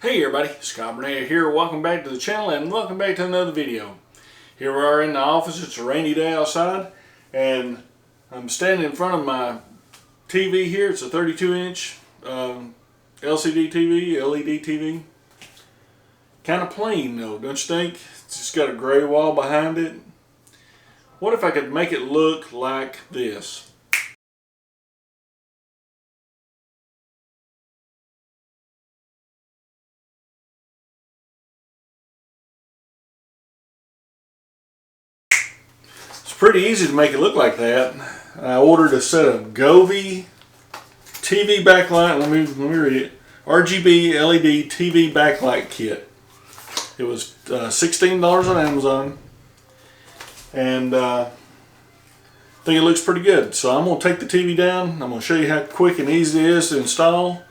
Hey everybody, Scott Burnette here. Welcome back to the channel and welcome back to another video. Here we are in the office. It's a rainy day outside and I'm standing in front of my TV here. It's a 32-inch LCD TV, LED TV. Kind of plain though, don't you think? It's just got a gray wall behind it. What if I could make it look like this? Pretty easy to make it look like that. I ordered a set of Govee TV backlight. Let me read it. RGB LED TV backlight kit. It was $16 on Amazon, and I think it looks pretty good. So I'm going to take the TV down. I'm going to show you how quick and easy it is to install,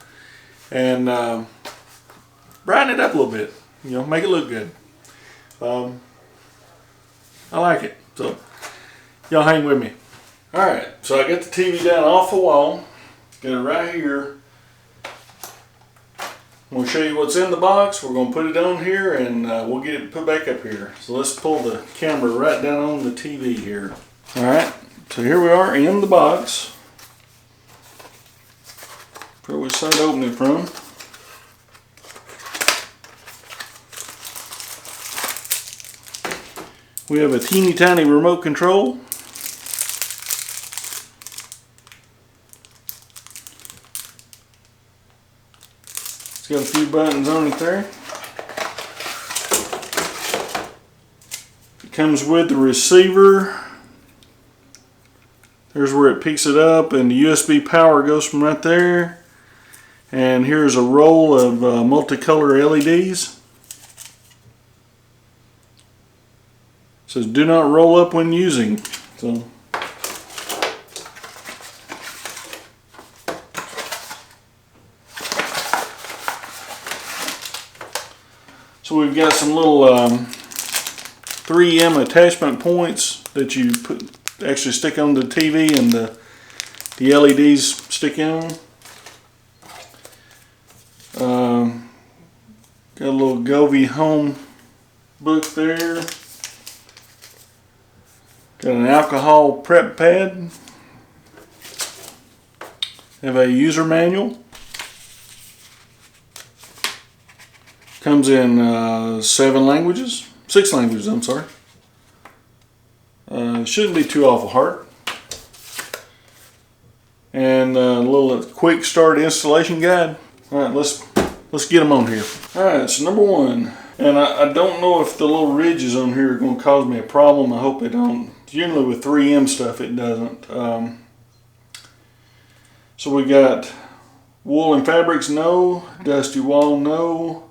and brighten it up a little bit. You know, make it look good. I like it. So y'all hang with me. Alright, so I got the TV down off the wall. Got it right here. I'm going to show you what's in the box. We're going to put it on here and we'll get it put back up here. So let's pull the camera right down on the TV here. Alright, so here we are in the box. For which side to open it from. We have a teeny tiny remote control. It's got a few buttons on it there. It comes with the receiver. There's where it picks it up, and the USB power goes from right there. And here's a roll of multicolor LEDs. It says do not roll up when using. So we've got some little 3M attachment points that you actually stick on the TV, and the LEDs stick in. Got a little Govee home book there. Got an alcohol prep pad. Have a user manual. Comes in 6 languages, I'm sorry. Shouldn't be too awful hard. And a little quick start installation guide. Alright, let's get them on here. Alright, so number one. And I don't know if the little ridges on here are going to cause me a problem. I hope they don't. Generally with 3M stuff it doesn't. So we got wool and fabrics, no. Dusty wall, no.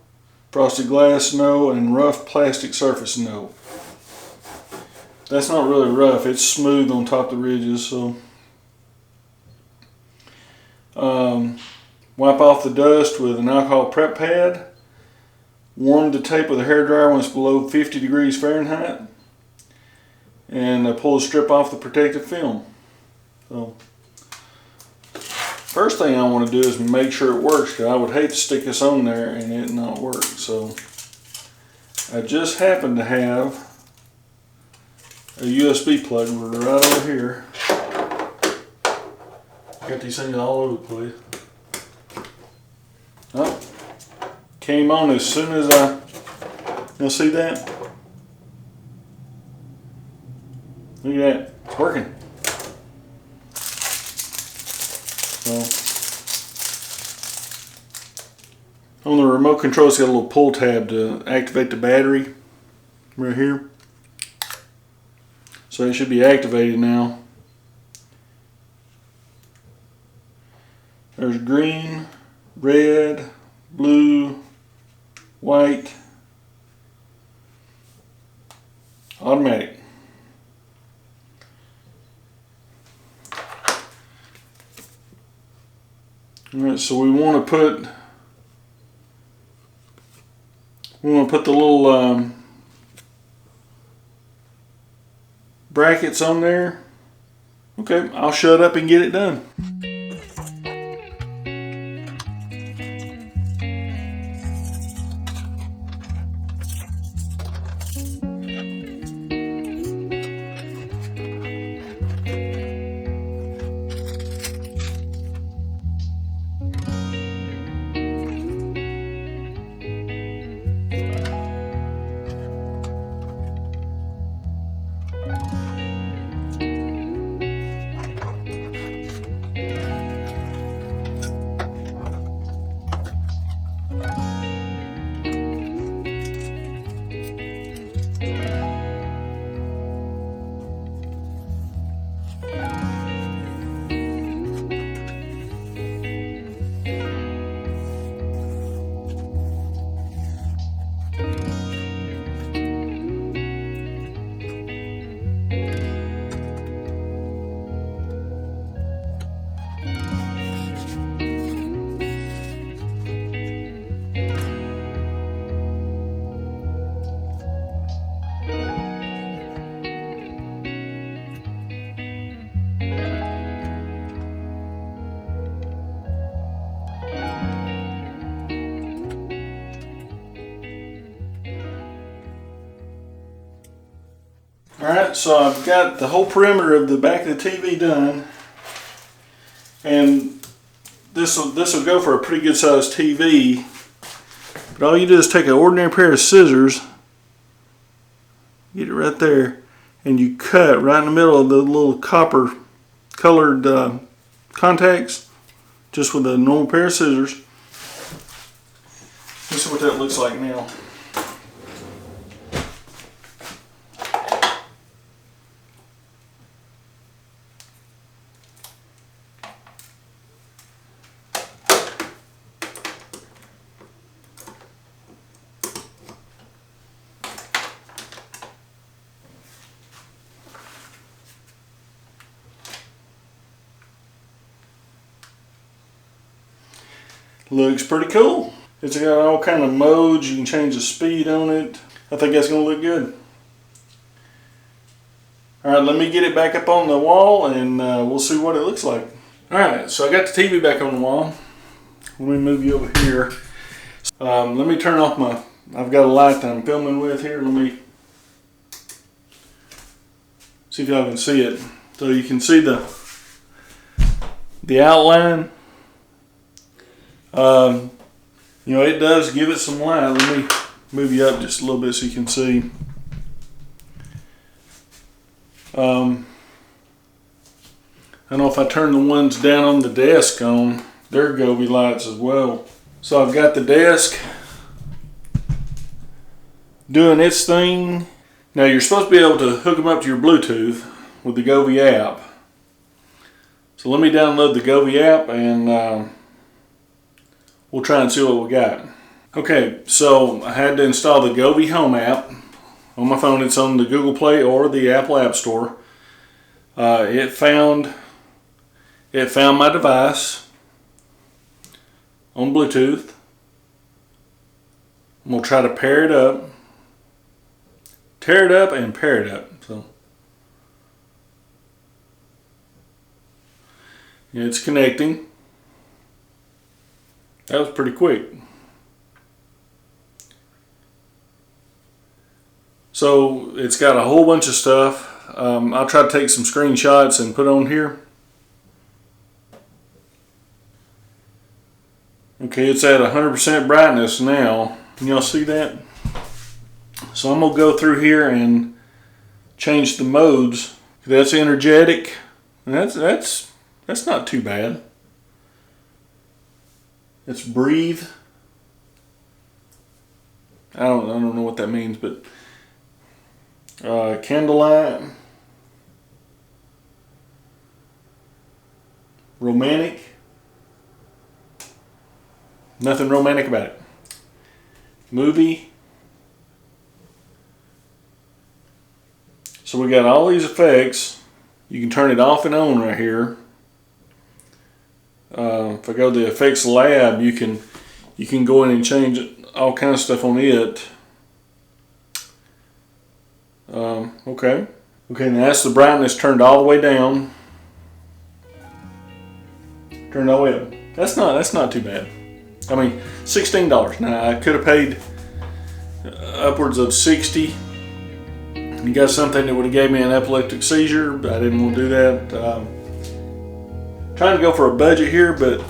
Frosted glass, no. And rough plastic surface, no. That's not really rough. It's smooth on top of the ridges. So wipe off the dust with an alcohol prep pad. Warm the tape with a hairdryer when it's below 50 degrees Fahrenheit. And pull the strip off the protective film. So first thing I want to do is make sure it works, because I would hate to stick this on there and it not work. So I just happen to have a USB plug right over here. Got these things all over the place. Oh, came on as soon as you'll see that? Look at that, it's working. So, on the remote control, it's got a little pull tab to activate the battery right here. So it should be activated now. There's green, red, blue, white, automatic. Alright, so we want to put the little brackets on there. Okay, I'll shut up and get it done. Alright, so I've got the whole perimeter of the back of the TV done, and this will go for a pretty good sized TV. But all you do is take an ordinary pair of scissors, get it right there, and you cut right in the middle of the little copper colored contacts, just with a normal pair of scissors. Let's see what that looks like now. Looks pretty cool. It's got all kind of modes. You can change the speed on it. I think that's going to look good. Alright, let me get it back up on the wall and we'll see what it looks like. Alright, so I got the TV back on the wall. Let me move you over here. Let me turn off my... I've got a light that I'm filming with here. Let me see if y'all can see it. So you can see the outline. You know, it does give it some light. Let me move you up just a little bit so you can see. I don't know if I turn the ones down on the desk on, they're Govee lights as well. So I've got the desk doing its thing. Now you're supposed to be able to hook them up to your Bluetooth with the Govee app. So let me download the Govee app and we'll try and see what we got. Okay, so I had to install the Govee Home app. On my phone, it's on the Google Play or the Apple App Store. It found my device on Bluetooth. I'm gonna try to pair it up, tear it up, and pair it up. So yeah, it's connecting. That was pretty quick. So it's got a whole bunch of stuff. I'll try to take some screenshots and put on here. Okay, it's at 100% brightness now. Can y'all see that? So I'm gonna go through here and change the modes. That's energetic. And that's not too bad. It's breathe. I don't know what that means, but candlelight, romantic. Nothing romantic about it. Movie. So we got all these effects. You can turn it off and on right here. If I go to the Effects Lab, you can go in and change all kinds of stuff on it. Okay, now that's the brightness turned all the way down. Turned all the way up. That's not too bad. I mean, $16. Now I could have paid upwards of $60 You got something that would have gave me an epileptic seizure, but I didn't want to do that. Trying to go for a budget here, but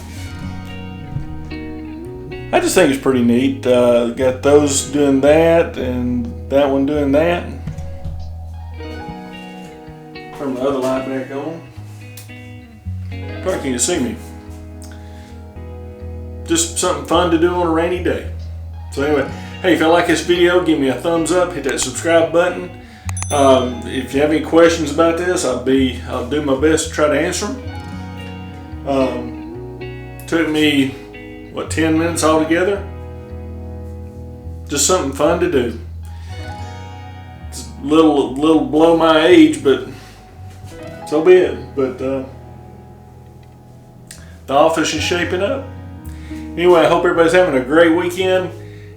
I just think it's pretty neat. Got those doing that and that one doing that. Turn the other light back on. Probably can't see me. Just something fun to do on a rainy day. So anyway, hey, if you like this video, give me a thumbs up, hit that subscribe button. If you have any questions about this, I'll do my best to try to answer them. Took me, 10 minutes altogether? Just something fun to do. It's a little below my age, but so be it. But the office is shaping up. Anyway, I hope everybody's having a great weekend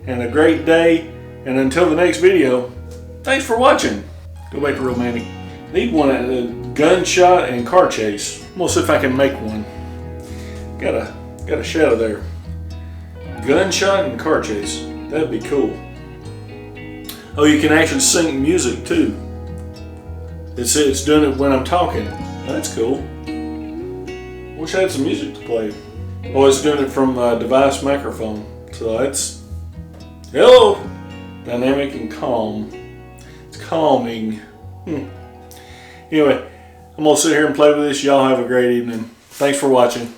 and a great day. And until the next video, thanks for watching. Go back to romantic. Need one at a gunshot and car chase. I'm gonna see if I can make one. Got a shadow there. Gunshot and car chase. That'd be cool. Oh, you can actually sync music too. It's doing it when I'm talking. That's cool. Wish I had some music to play. Oh, it's doing it from a device microphone. So that's hello. Dynamic and calm. It's calming. Anyway, I'm gonna sit here and play with this. Y'all have a great evening. Thanks for watching.